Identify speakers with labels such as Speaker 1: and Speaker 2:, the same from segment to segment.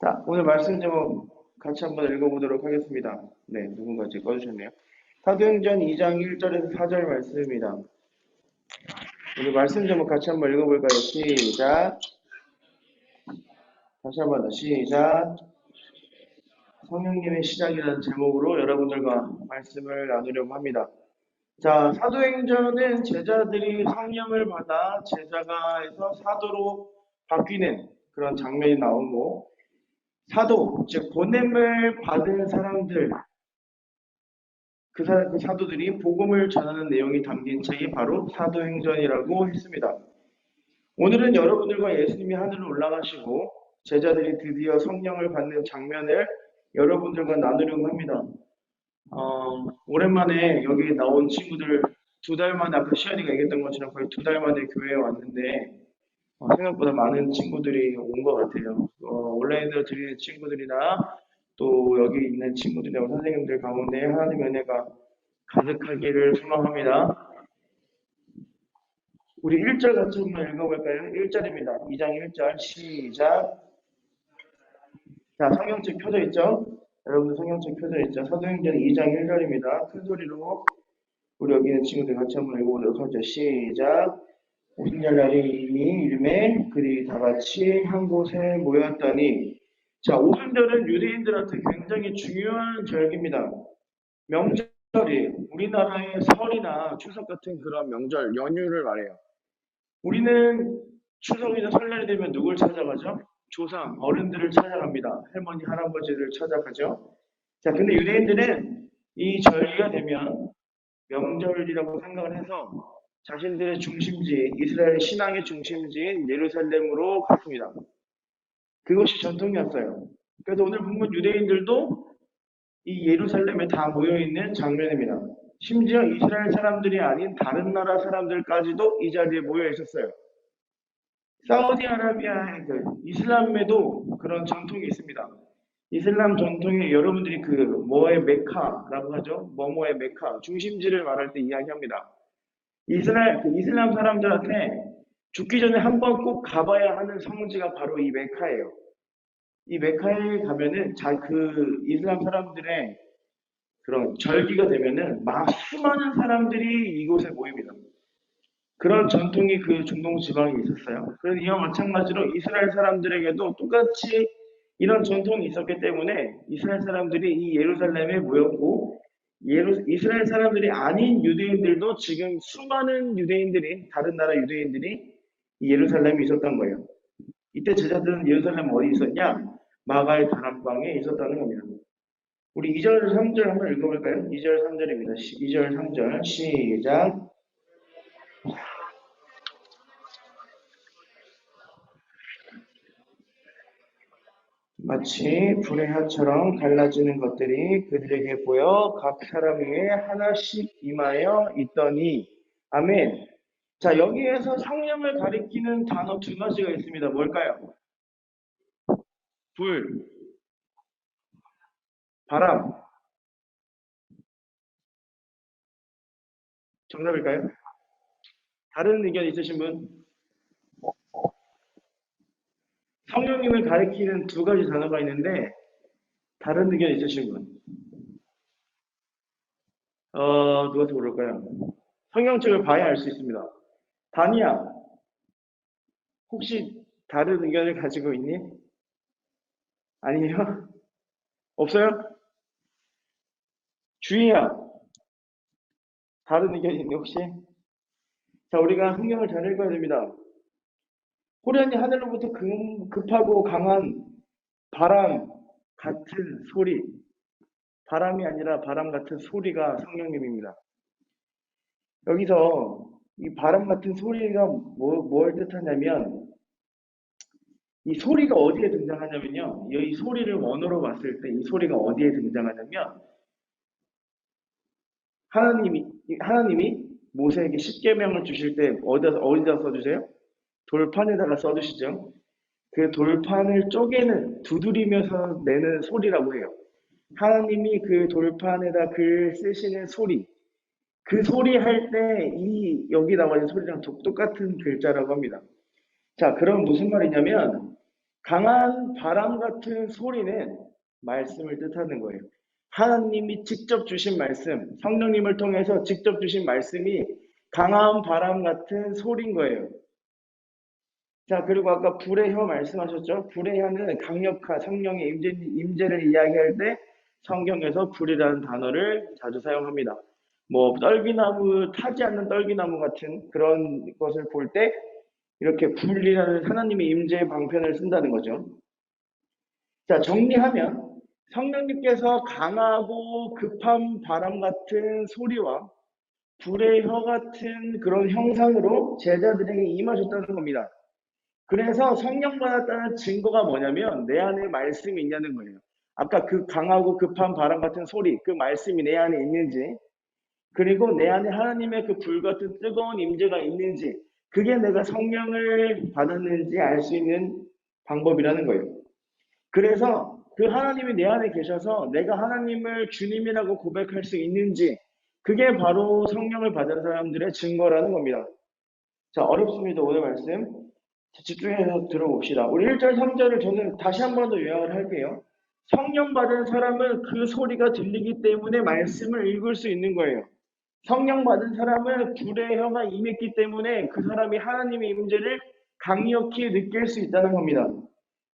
Speaker 1: 자, 오늘 말씀 제목 같이 한번 읽어보도록 하겠습니다. 네, 누군가 이제 꺼주셨네요. 사도행전 2장 1절에서 4절 말씀입니다. 오늘 말씀 제목 같이 한번 읽어볼까요? 시작. 다시 한번 더 시작. 성령님의 시작이라는 제목으로 여러분들과 말씀을 나누려고 합니다. 자, 사도행전은 제자들이 성령을 받아 제자가에서 사도로 바뀌는 그런 장면이 나오고, 사도, 즉 보냄을 받은 사람들, 그 사도들이 복음을 전하는 내용이 담긴 책이 바로 사도행전이라고 했습니다. 오늘은 여러분들과 예수님이 하늘로 올라가시고 제자들이 드디어 성령을 받는 장면을 여러분들과 나누려고 합니다. 오랜만에 여기 나온 친구들, 2달 만에, 아까 시연이가 얘기했던 것처럼 거의 2달 만에 교회에 왔는데 생각보다 많은 친구들이 온 것 같아요. 온라인으로 드리는 친구들이나 또 여기 있는 친구들이나 선생님들 가운데 하나님의 은혜가 가득하기를 소망합니다. 우리 1절 같이 한번 읽어볼까요? 1절입니다. 2장 1절 시작. 자, 성경책 펴져 있죠? 여러분들 성경책 펴져 있죠? 사도행전 2장 1절입니다. 큰 소리로 우리 여기 있는 친구들 같이 한번 읽어보도록 하죠. 시작. 오순절날이 이미 이름에 그들이 다 같이 한 곳에 모였더니, 자, 오순절은 유대인들한테 굉장히 중요한 절기입니다. 명절이 우리나라의 설이나 추석 같은 그런 명절, 연휴를 말해요. 우리는 추석이나 설날이 되면 누굴 찾아가죠? 조상, 어른들을 찾아갑니다. 할머니, 할아버지를 찾아가죠. 자, 근데 유대인들은 이 절기가 되면 명절이라고 생각을 해서 자신들의 중심지, 이스라엘 신앙의 중심지인 예루살렘으로 갔습니다. 그것이 전통이었어요. 그래서 오늘 보면 유대인들도 이 예루살렘에 다 모여있는 장면입니다. 심지어 이스라엘 사람들이 아닌 다른 나라 사람들까지도 이 자리에 모여 있었어요. 사우디아라비아의 그 이슬람에도 그런 전통이 있습니다. 이슬람 전통에 여러분들이 그 뭐의 메카라고 하죠. 뭐뭐의 메카, 중심지를 말할 때 이야기합니다. 이슬람 사람들한테 죽기 전에 한 번 꼭 가봐야 하는 성지가 바로 이 메카예요. 이 메카에 가면은 그 이슬람 사람들의 그런 절기가 되면은 수많은 사람들이 이곳에 모입니다. 그런 전통이 그 중동 지방에 있었어요. 그래서 이와 마찬가지로 이스라엘 사람들에게도 똑같이 이런 전통이 있었기 때문에 이스라엘 사람들이 이 예루살렘에 모였고, 이스라엘 사람들이 아닌 유대인들도 지금 수많은 유대인들이, 다른 나라 유대인들이 이 예루살렘에 있었던 거예요. 이때 제자들은 예루살렘 어디 있었냐? 마가의 다락방에 있었다는 겁니다. 우리 2절 3절 한번 읽어볼까요? 2절 3절입니다. 2절 3절 시작. 마치 불의 혀처럼 갈라지는 것들이 그들에게 보여 각 사람 위에 하나씩 임하여 있더니. 아멘. 자, 여기에서 성령을 가리키는 단어 2가지가 있습니다. 뭘까요? 불, 바람. 정답일까요? 다른 의견 있으신 분? 성령님을 가리키는 2가지 단어가 있는데 다른 의견 있으신 분? 누가 고를까요? 성경책을 봐야 알 수 있습니다. 다니야, 혹시 다른 의견을 가지고 있니? 아니요? 없어요? 주희야, 다른 의견 있니 혹시? 자, 우리가 성경을 잘 읽어야 됩니다. 호련히 하늘로부터 급하고 강한 바람 같은 소리, 바람이 아니라 바람 같은 소리가 성령님입니다. 여기서 이 바람 같은 소리가 뭘 뜻하냐면, 이 소리가 어디에 등장하냐면요. 이 소리를 원어로 봤을 때 이 소리가 어디에 등장하냐면, 하나님이 모세에게 십계명을 주실 때 어디다 써주세요? 돌판에다가 써주시죠. 그 돌판을 쪼개는, 두드리면서 내는 소리라고 해요. 하나님이 그 돌판에다 글 쓰시는 소리, 그 소리 할 때 여기 나와 있는 소리랑 똑같은 글자라고 합니다. 자, 그럼 무슨 말이냐면 강한 바람 같은 소리는 말씀을 뜻하는 거예요. 하나님이 직접 주신 말씀, 성령님을 통해서 직접 주신 말씀이 강한 바람 같은 소리인 거예요. 자, 그리고 아까 불의 혀 말씀하셨죠? 불의 혀는 강력한 성령의 임재를 이야기할 때 성경에서 불이라는 단어를 자주 사용합니다. 뭐 떨기나무, 타지 않는 떨기나무 같은 그런 것을 볼 때 이렇게 불이라는 하나님의 임재의 방편을 쓴다는 거죠. 자, 정리하면 성령님께서 강하고 급한 바람 같은 소리와 불의 혀 같은 그런 형상으로 제자들에게 임하셨다는 겁니다. 그래서 성령 받았다는 증거가 뭐냐면 내 안에 말씀이 있냐는 거예요. 아까 그 강하고 급한 바람 같은 소리, 그 말씀이 내 안에 있는지, 그리고 내 안에 하나님의 그 불 같은 뜨거운 임재가 있는지, 그게 내가 성령을 받았는지 알 수 있는 방법이라는 거예요. 그래서 그 하나님이 내 안에 계셔서 내가 하나님을 주님이라고 고백할 수 있는지, 그게 바로 성령을 받은 사람들의 증거라는 겁니다. 자, 어렵습니다. 오늘 말씀. 집중해서 들어봅시다. 우리 1절, 3절을 저는 다시 한 번 더 요약을 할게요. 성령 받은 사람은 그 소리가 들리기 때문에 말씀을 읽을 수 있는 거예요. 성령 받은 사람은 불의 혀가 임했기 때문에 그 사람이 하나님의 임재를 강력히 느낄 수 있다는 겁니다.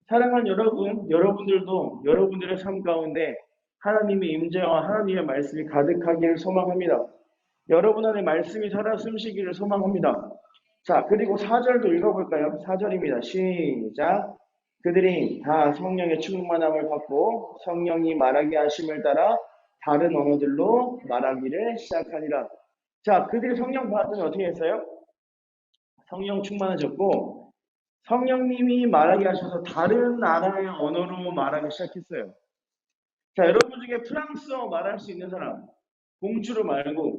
Speaker 1: 사랑하는 여러분, 여러분들도 여러분들의 삶 가운데 하나님의 임재와 하나님의 말씀이 가득하기를 소망합니다. 여러분 안에 말씀이 살아 숨쉬기를 소망합니다. 자, 그리고 4절도 읽어볼까요? 4절입니다. 시작. 그들이 다 성령의 충만함을 받고 성령이 말하게 하심을 따라 다른 언어들로 말하기를 시작하니라. 자, 그들이 성령 받았더니 어떻게 했어요? 성령 충만해졌고 성령님이 말하게 하셔서 다른 나라의 언어로 말하기 시작했어요. 자, 여러분 중에 프랑스어 말할 수 있는 사람, 공주로 말고,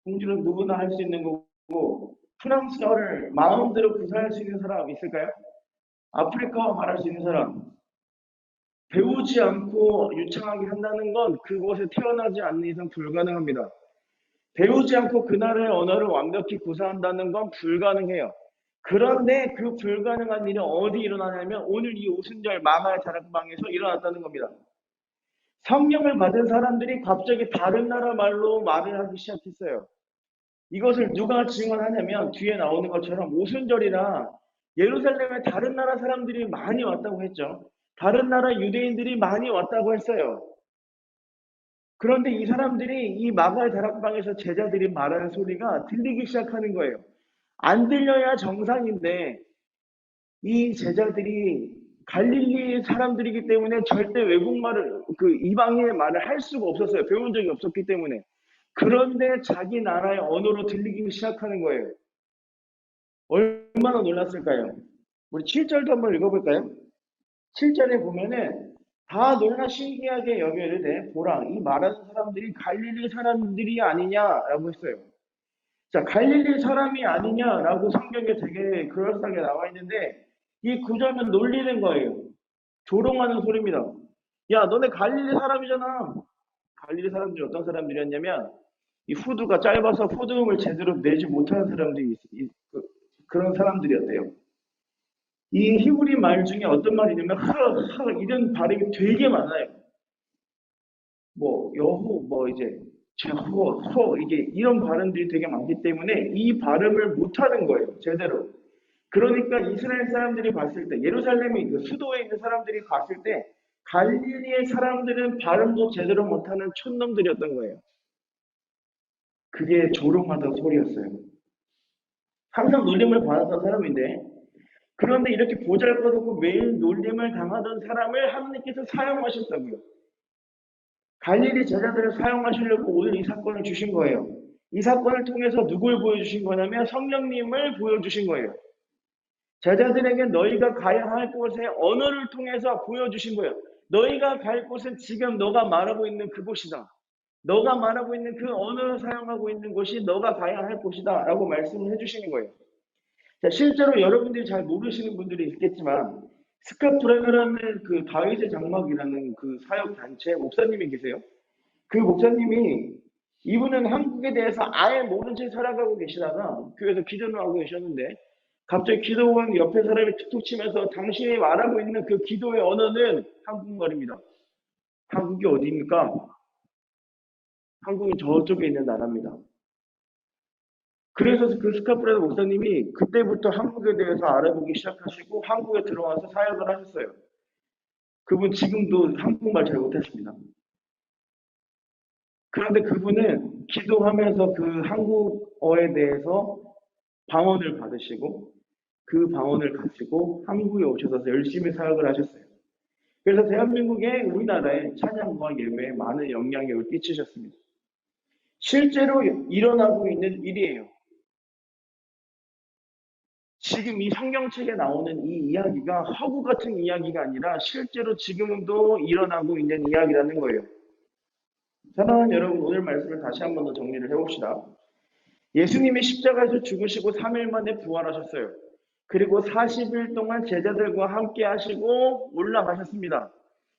Speaker 1: 공주는 누구나 할 수 있는 거고, 프랑스어를 마음대로 구사할 수 있는 사람 있을까요? 아프리카어 말할 수 있는 사람, 배우지 않고 유창하게 한다는 건 그곳에 태어나지 않는 이상 불가능합니다. 배우지 않고 그 나라의 언어를 완벽히 구사한다는 건 불가능해요. 그런데 그 불가능한 일이 어디 일어나냐면 오늘 이 오순절 마가의 다락방에서 일어났다는 겁니다. 성령을 받은 사람들이 갑자기 다른 나라 말로 말을 하기 시작했어요. 이것을 누가 증언하냐면 뒤에 나오는 것처럼 오순절이라 예루살렘에 다른 나라 사람들이 많이 왔다고 했죠. 다른 나라 유대인들이 많이 왔다고 했어요. 그런데 이 사람들이 이 마가의 다락방에서 제자들이 말하는 소리가 들리기 시작하는 거예요. 안 들려야 정상인데 이 제자들이 갈릴리 사람들이기 때문에 절대 외국말을 그 이방인의 말을 할 수가 없었어요. 배운 적이 없었기 때문에. 그런데 자기 나라의 언어로 들리기 시작하는 거예요. 얼마나 놀랐을까요? 우리 7절도 한번 읽어볼까요? 7절에 보면은 다 놀라 신기하게 여겨이르되 보라 이 말하는 사람들이 갈릴리 사람들이 아니냐라고 했어요. 자, 갈릴리 사람이 아니냐라고 성경에 되게 그럴싸하게 나와 있는데 이 구절은 놀리는 거예요. 조롱하는 소리입니다. 야, 너네 갈릴리 사람이잖아. 갈릴리 사람들이 어떤 사람들이었냐면 이 후두가 짧아서 후두음을 제대로 내지 못하는 사람들이 그런 사람들이었대요. 이 히브리 말 중에 어떤 말이냐면 이런 발음이 되게 많아요. 뭐 여호 뭐 이제 제호 호 이게 이런 발음들이 되게 많기 때문에 이 발음을 못하는 거예요. 제대로. 그러니까 이스라엘 사람들이 봤을 때 예루살렘이 그 수도에 있는 사람들이 봤을 때 갈릴리의 사람들은 발음도 제대로 못하는 촌놈들이었던 거예요. 그게 조롱하던 소리였어요. 항상 놀림을 받았던 사람인데 그런데 이렇게 보잘것없고 매일 놀림을 당하던 사람을 하나님께서 사용하셨다고요. 갈릴리 제자들을 사용하시려고 오늘 이 사건을 주신 거예요. 이 사건을 통해서 누굴 보여주신 거냐면 성령님을 보여주신 거예요. 제자들에게 너희가 가야 할 곳의 언어를 통해서 보여주신 거예요. 너희가 갈 곳은 지금 너가 말하고 있는 그곳이다. 너가 말하고 있는 그 언어를 사용하고 있는 곳이 너가 가야 할 곳이다. 라고 말씀을 해주시는 거예요. 자, 실제로 여러분들이 잘 모르시는 분들이 있겠지만 스카프라는 그 다윗의 장막이라는 그 사역 단체 목사님이 계세요. 그 목사님이 이분은 한국에 대해서 아예 모른 채 살아가고 계시다가 교회에서 기도를 하고 계셨는데 갑자기 기도원 옆에 사람이 툭툭 치면서 당신이 말하고 있는 그 기도의 언어는 한국말입니다. 한국이 어디입니까? 한국이 저쪽에 있는 나라입니다. 그래서 그 스카프라드 목사님이 그때부터 한국에 대해서 알아보기 시작하시고 한국에 들어와서 사역을 하셨어요. 그분 지금도 한국말 잘 못했습니다. 그런데 그분은 기도하면서 그 한국어에 대해서 방언을 받으시고 그 방언을 가지고 한국에 오셔서 열심히 사역을 하셨어요. 그래서 대한민국의 우리나라의 찬양과 예배에 많은 영향력을 끼치셨습니다. 실제로 일어나고 있는 일이에요. 지금 이 성경책에 나오는 이 이야기가 허구 같은 이야기가 아니라 실제로 지금도 일어나고 있는 이야기라는 거예요. 사랑하는 여러분, 오늘 말씀을 다시 한 번 더 정리를 해봅시다. 예수님이 십자가에서 죽으시고 3일 만에 부활하셨어요. 그리고 40일 동안 제자들과 함께 하시고 올라가셨습니다.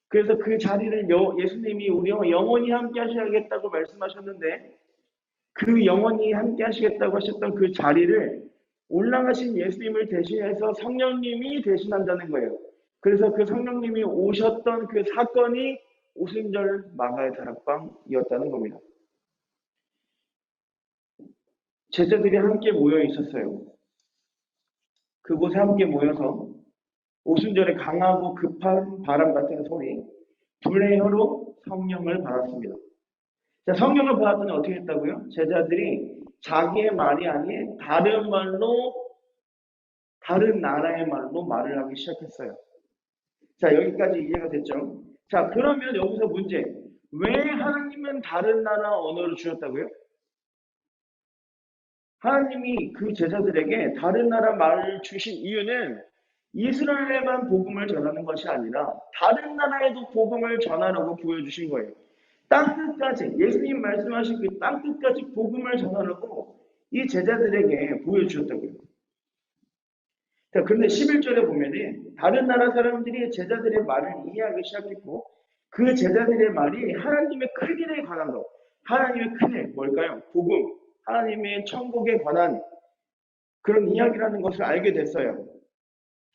Speaker 1: 그래서 그 자리를 예수님이 우리와 영원히 함께 하셔야겠다고 말씀하셨는데 그 영원히 함께 하시겠다고 하셨던 그 자리를 올라가신 예수님을 대신해서 성령님이 대신한다는 거예요. 그래서 그 성령님이 오셨던 그 사건이 오순절 마가의 다락방이었다는 겁니다. 제자들이 함께 모여 있었어요. 그곳에 함께 모여서 오순절에 강하고 급한 바람 같은 소리, 불의 혀로 성령을 받았습니다. 자, 성령을 받았더니 어떻게 했다고요? 제자들이 자기의 말이 아닌 다른 말로, 다른 나라의 말로 말을 하기 시작했어요. 자, 여기까지 이해가 됐죠? 자, 그러면 여기서 문제. 왜 하나님은 다른 나라 언어를 주셨다고요? 하나님이 그 제자들에게 다른 나라 말을 주신 이유는 이스라엘에만 복음을 전하는 것이 아니라 다른 나라에도 복음을 전하라고 보여주신 거예요. 땅끝까지 예수님 말씀하신 그 땅끝까지 복음을 전하라고 이 제자들에게 보여주셨다고요. 자, 그런데 11절에 보면은 다른 나라 사람들이 제자들의 말을 이해하기 시작했고 그 제자들의 말이 하나님의 큰 일에 관한 것. 하나님의 큰 일, 뭘까요? 복음. 하나님의 천국에 관한 그런 이야기라는 것을 알게 됐어요.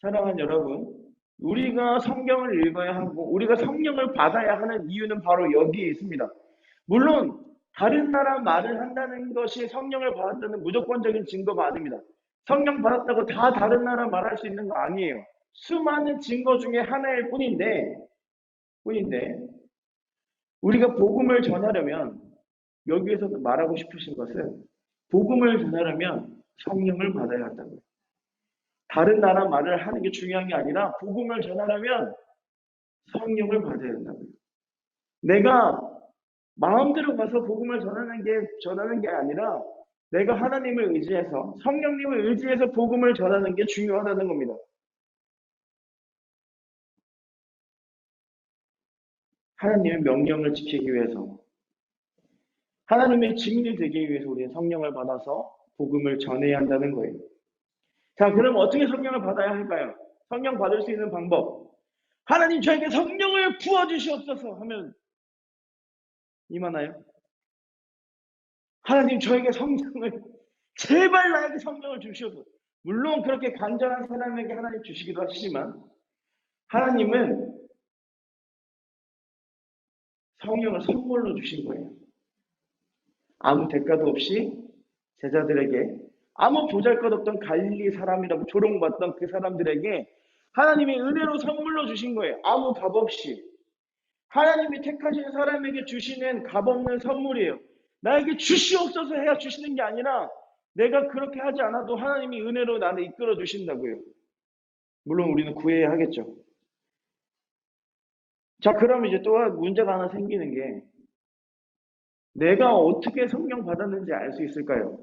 Speaker 1: 사랑하는 여러분, 우리가 성경을 읽어야 하고 우리가 성령을 받아야 하는 이유는 바로 여기에 있습니다. 물론 다른 나라 말을 한다는 것이 성령을 받았다는 무조건적인 증거가 아닙니다. 성령 받았다고 다 다른 나라 말할 수 있는 거 아니에요. 수많은 증거 중에 하나일 뿐인데 우리가 복음을 전하려면 여기에서 말하고 싶으신 것은 복음을 전하려면 성령을 받아야 한다고요. 다른 나라 말을 하는 게 중요한 게 아니라 복음을 전하려면 성령을 받아야 된다고요. 내가 마음대로 가서 복음을 전하는 게 아니라 내가 하나님을 의지해서 성령님을 의지해서 복음을 전하는 게 중요하다는 겁니다. 하나님의 명령을 지키기 위해서 하나님의 증인이 되기 위해서 우리는 성령을 받아서 복음을 전해야 한다는 거예요. 자, 그럼 어떻게 성령을 받아야 할까요? 성령 받을 수 있는 방법. 하나님 저에게 성령을 부어주시옵소서 하면 임하나요? 하나님 저에게 성령을 제발 나에게 성령을 주시옵소서. 물론 그렇게 간절한 사람에게 하나님 주시기도 하시지만 하나님은 성령을 선물로 주신 거예요. 아무 대가도 없이 제자들에게 아무 보잘것없던 갈릴리 사람이라고 조롱받던 그 사람들에게 하나님이 은혜로 선물로 주신 거예요. 아무 값 없이. 하나님이 택하신 사람에게 주시는 값없는 선물이에요. 나에게 주시옵소서 해야 주시는 게 아니라 내가 그렇게 하지 않아도 하나님이 은혜로 나를 이끌어 주신다고요. 물론 우리는 구해야 하겠죠. 자, 그럼 이제 또 문제가 하나 생기는 게 내가 어떻게 성령 받았는지 알 수 있을까요?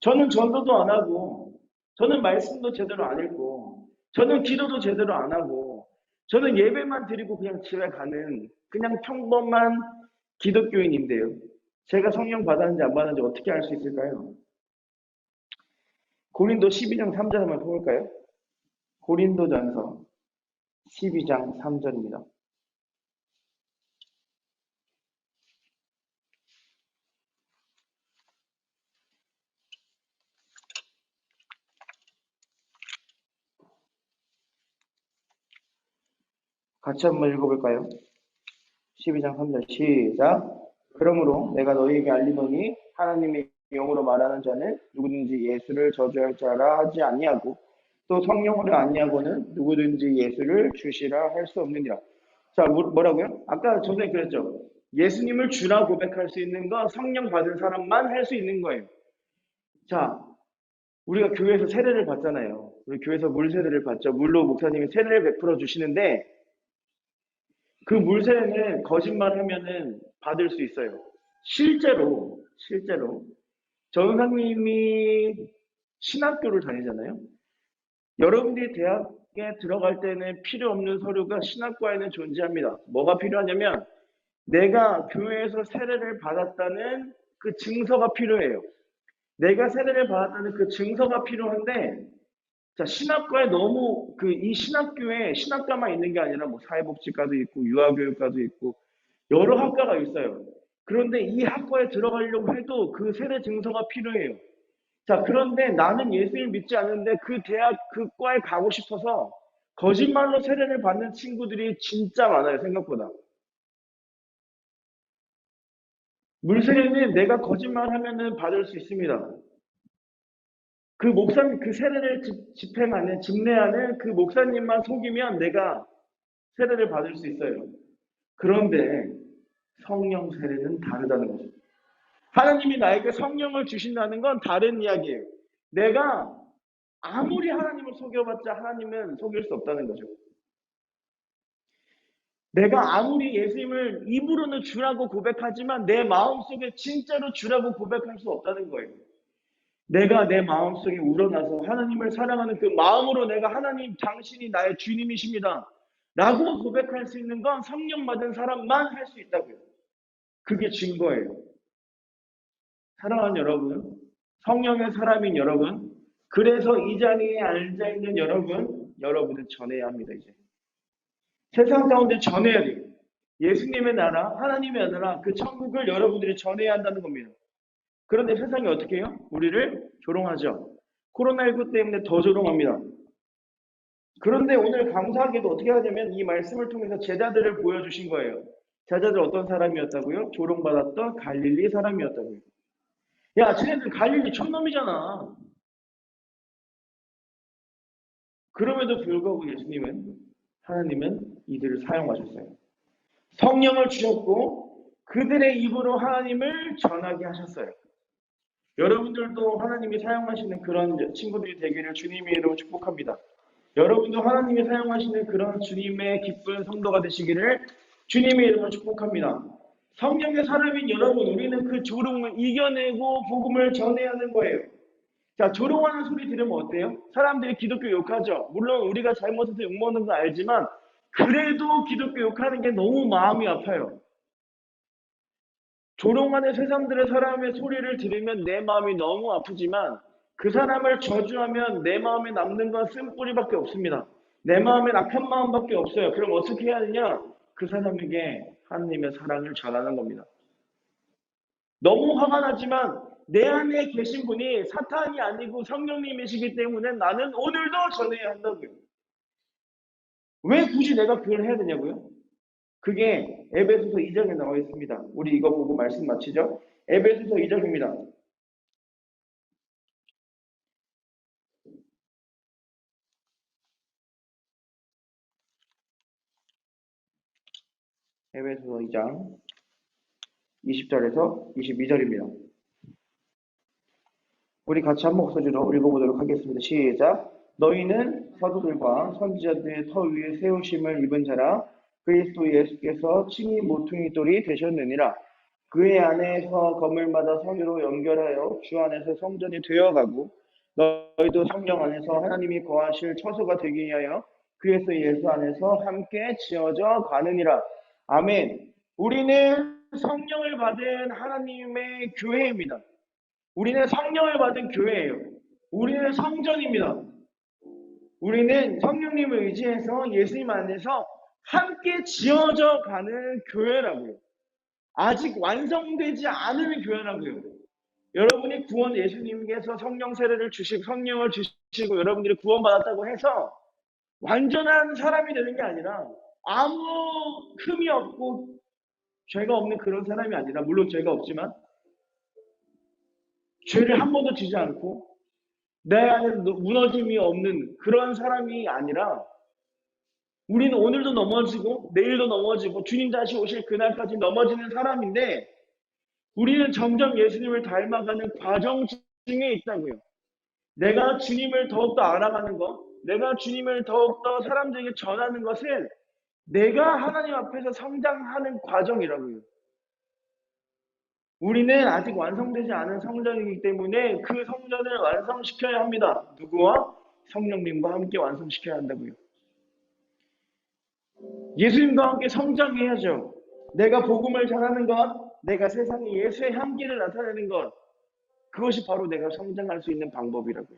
Speaker 1: 저는 전도도 안 하고, 저는 말씀도 제대로 안 읽고, 저는 기도도 제대로 안 하고, 저는 예배만 드리고 그냥 집에 가는 그냥 평범한 기독교인인데요. 제가 성령 받았는지 안 받았는지 어떻게 알 수 있을까요? 고린도 12장 3절 한번 볼까요? 고린도전서 12장 3절입니다. 같이 한번 읽어볼까요? 12장 3절 시작. 그러므로 내가 너희에게 알리노니 하나님의 영으로 말하는 자는 누구든지 예수를 저주할 자라 하지 아니하고 또 성령으로 아니하고는 누구든지 예수를 주시라 할 수 없느니라. 자, 뭐라고요? 아까 전에 그랬죠. 예수님을 주라 고백할 수 있는 건 성령 받은 사람만 할 수 있는 거예요. 자, 우리가 교회에서 세례를 받잖아요. 우리 교회에서 물 세례를 받죠. 물로 목사님이 세례를 베풀어 주시는데 그 물 세례는 거짓말하면은 받을 수 있어요. 실제로 전사님이 신학교를 다니잖아요. 여러분들이 대학에 들어갈 때는 필요 없는 서류가 신학과에는 존재합니다. 뭐가 필요하냐면 내가 교회에서 세례를 받았다는 그 증서가 필요해요. 내가 세례를 받았다는 그 증서가 필요한데, 자, 신학과에 너무 이 신학교에 신학과만 있는 게 아니라 뭐 사회복지과도 있고 유아교육과도 있고 여러 학과가 있어요. 그런데 이 학과에 들어가려고 해도 그 세례 증서가 필요해요. 자, 그런데 나는 예수를 믿지 않는데 그 대학 그 과에 가고 싶어서 거짓말로 세례를 받는 친구들이 진짜 많아요, 생각보다. 물세례는 내가 거짓말하면은 받을 수 있습니다. 그 목사님, 그 세례를 집행하는, 집례하는 그 목사님만 속이면 내가 세례를 받을 수 있어요. 그런데 성령 세례는 다르다는 거죠. 하나님이 나에게 성령을 주신다는 건 다른 이야기예요. 내가 아무리 하나님을 속여봤자 하나님은 속일 수 없다는 거죠. 내가 아무리 예수님을 입으로는 주라고 고백하지만 내 마음속에 진짜로 주라고 고백할 수 없다는 거예요. 내가 내 마음속에 우러나서 하나님을 사랑하는 그 마음으로 내가 하나님 당신이 나의 주님이십니다 라고 고백할 수 있는 건 성령 받은 사람만 할 수 있다고요. 그게 증거예요. 사랑하는 여러분, 성령의 사람인 여러분, 그래서 이 자리에 앉아있는 여러분은 전해야 합니다. 이제 세상 가운데 전해야 돼요. 예수님의 나라, 하나님의 나라, 그 천국을 여러분들이 전해야 한다는 겁니다. 그런데 세상이 어떻게 해요? 우리를 조롱하죠. 코로나19 때문에 더 조롱합니다. 그런데 오늘 감사하게도 어떻게 하냐면 이 말씀을 통해서 제자들을 보여주신 거예요. 제자들 어떤 사람이었다고요? 조롱받았던 갈릴리 사람이었다고요. 야, 쟤네들 갈릴리 촌놈이잖아. 그럼에도 불구하고 하나님은 이들을 사용하셨어요. 성령을 주셨고 그들의 입으로 하나님을 전하게 하셨어요. 여러분들도 하나님이 사용하시는 그런 친구들이 되기를 주님의 이름으로 축복합니다. 여러분도 하나님이 사용하시는 그런 주님의 기쁜 성도가 되시기를 주님의 이름으로 축복합니다. 성령의 사람인 여러분, 우리는 그 조롱을 이겨내고 복음을 전해야 하는 거예요. 자, 조롱하는 소리 들으면 어때요? 사람들이 기독교 욕하죠. 물론 우리가 잘못해서 욕먹는 건 알지만 그래도 기독교 욕하는 게 너무 마음이 아파요. 조롱하는 세상들의 사람의 소리를 들으면 내 마음이 너무 아프지만 그 사람을 저주하면 내 마음에 남는 건 쓴뿌리밖에 없습니다. 내 마음엔 악한 마음밖에 없어요. 그럼 어떻게 해야 하느냐? 그 사람에게 하나님의 사랑을 전하는 겁니다. 너무 화가 나지만 내 안에 계신 분이 사탄이 아니고 성령님이시기 때문에 나는 오늘도 전해야 한다고요. 왜 굳이 내가 그걸 해야 되냐고요? 그게 에베소서 2장에 나와 있습니다. 우리 이거 보고 말씀 마치죠. 에베소서 2장입니다. 에베소서 2장 20절에서 22절입니다. 우리 같이 한 목소리로 읽어보도록 하겠습니다. 시작. 너희는 사도들과 선지자들의 터 위에 세우심을 입은 자라 그리스도 예수께서 친히 모퉁이 돌이 되셨느니라. 그의 안에서 건물마다 성으로 연결하여 주 안에서 성전이 되어가고 너희도 성령 안에서 하나님이 거하실 처소가 되기 위하여 그에서 예수 안에서 함께 지어져 가느니라. 아멘. 우리는 성령을 받은 하나님의 교회입니다. 우리는 성령을 받은 교회예요. 우리는 성전입니다. 우리는 성령님을 의지해서 예수님 안에서 함께 지어져 가는 교회라고요. 아직 완성되지 않은 교회라고요. 여러분이 구원 예수님께서 성령 세례를 주시고 성령을 주시고 여러분들이 구원받았다고 해서 완전한 사람이 되는 게 아니라 아무 흠이 없고 죄가 없는 그런 사람이 아니라, 물론 죄가 없지만 죄를 한 번도 지지 않고 내 안에 무너짐이 없는 그런 사람이 아니라, 우리는 오늘도 넘어지고 내일도 넘어지고 주님 다시 오실 그날까지 넘어지는 사람인데, 우리는 점점 예수님을 닮아가는 과정 중에 있다고요. 내가 주님을 더욱더 알아가는 것, 내가 주님을 더욱더 사람들에게 전하는 것은 내가 하나님 앞에서 성장하는 과정이라고요. 우리는 아직 완성되지 않은 성전이기 때문에 그 성전을 완성시켜야 합니다. 누구와? 성령님과 함께 완성시켜야 한다고요. 예수님과 함께 성장해야죠. 내가 복음을 전하는 것, 내가 세상에 예수의 향기를 나타내는 것, 그것이 바로 내가 성장할 수 있는 방법이라고요.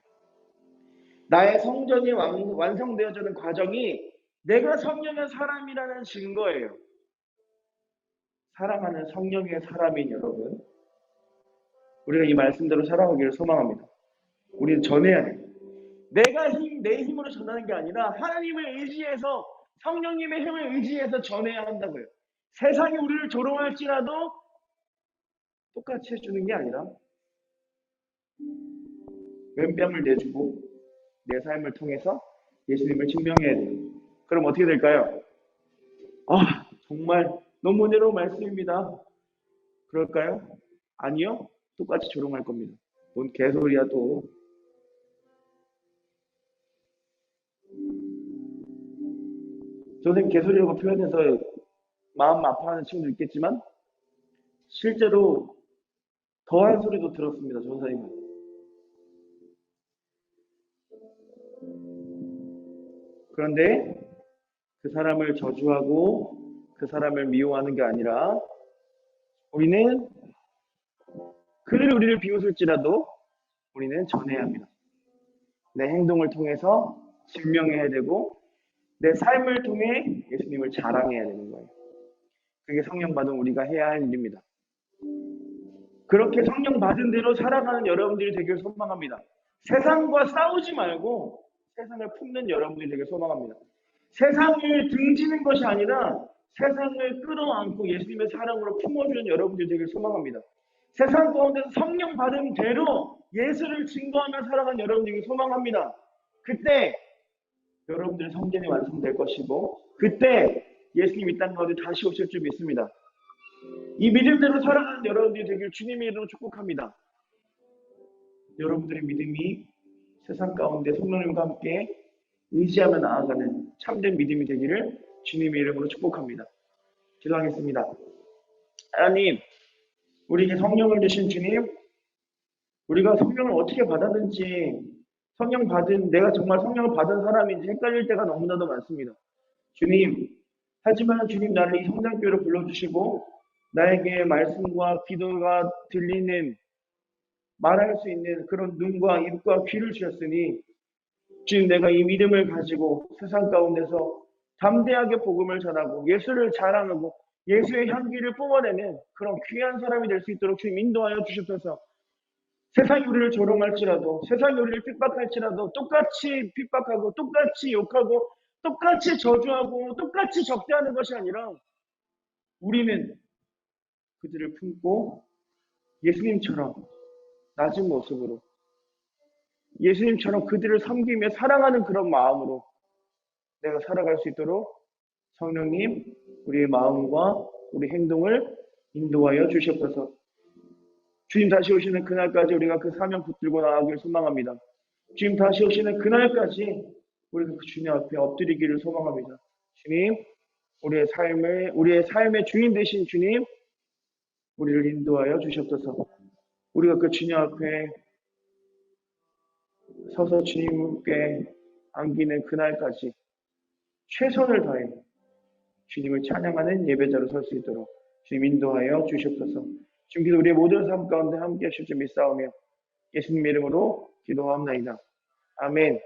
Speaker 1: 나의 성전이 완성되어지는 과정이 내가 성령의 사람이라는 증거예요. 사랑하는 성령의 사람인 여러분, 우리가 이 말씀대로 살아가기를 소망합니다. 우리는 전해야 돼요. 내 힘으로 전하는 게 아니라 하나님을 의지해서, 성령님의 힘을 의지해서 전해야 한다고요. 세상이 우리를 조롱할지라도 똑같이 해주는 게 아니라 왼뺨을 내주고 내 삶을 통해서 예수님을 증명해야 돼요. 그럼 어떻게 될까요? 정말 너무 은혜로운 말씀입니다. 그럴까요? 아니요. 똑같이 조롱할 겁니다. 뭔 개소리야 또. 선생님 개소리라고 표현해서 마음 아파하는 친구도 있겠지만, 실제로 더한 소리도 들었습니다. 전사님은. 그런데 그 사람을 저주하고 그 사람을 미워하는 게 아니라, 우리는 그들이 우리를 비웃을지라도 우리는 전해야 합니다. 내 행동을 통해서 증명해야 되고 내 삶을 통해 예수님을 자랑해야 되는 거예요. 그게 성령 받은 우리가 해야 할 일입니다. 그렇게 성령 받은 대로 살아가는 여러분들이 되길 소망합니다. 세상과 싸우지 말고 세상을 품는 여러분들이 되길 소망합니다. 세상을 등지는 것이 아니라 세상을 끌어안고 예수님의 사랑으로 품어주는 여러분들이 되길 소망합니다. 세상 가운데서 성령 받은 대로 예수를 증거하며 살아가는 여러분들이 소망합니다. 그때 여러분들의 성전이 완성될 것이고, 그때 예수님 이 땅 가운데 다시 오실 줄 믿습니다. 이 믿음대로 살아가는 여러분들이 되길 주님의 이름으로 축복합니다. 여러분들의 믿음이 세상 가운데 성령님과 함께 의지하며 나아가는 참된 믿음이 되기를 주님의 이름으로 축복합니다. 기도하겠습니다. 하나님, 우리에게 성령을 주신 주님, 우리가 성령을 어떻게 받았는지, 내가 정말 성령을 받은 사람인지 헷갈릴 때가 너무나도 많습니다. 주님, 하지만 주님, 나를 이 성장교회로 불러주시고 나에게 말씀과 기도가 들리는, 말할 수 있는 그런 눈과 입과 귀를 주셨으니, 주님, 내가 이 믿음을 가지고 세상 가운데서 담대하게 복음을 전하고 예수를 자랑하고 예수의 향기를 뿜어내는 그런 귀한 사람이 될 수 있도록 주님 인도하여 주시옵소서. 세상이 우리를 조롱할지라도, 세상이 우리를 핍박할지라도 똑같이 핍박하고 똑같이 욕하고 똑같이 저주하고 똑같이 적대하는 것이 아니라, 우리는 그들을 품고 예수님처럼 낮은 모습으로, 예수님처럼 그들을 섬기며 사랑하는 그런 마음으로 내가 살아갈 수 있도록 성령님, 우리의 마음과 우리 행동을 인도하여 주시옵소서. 주님 다시 오시는 그날까지 우리가 그 사명 붙들고 나아가길 소망합니다. 주님 다시 오시는 그날까지 우리가 그 주님 앞에 엎드리기를 소망합니다. 주님, 우리의 삶의 주인 되신 주님, 우리를 인도하여 주시옵소서. 우리가 그 주님 앞에 서서 주님께 안기는 그날까지 최선을 다해 주님을 찬양하는 예배자로 설 수 있도록 주님 인도하여 주시옵소서. 지금도 우리의 모든 삶 가운데 함께 하실 줄 믿사오며 예수님 이름으로 기도하옵나이다. 아멘.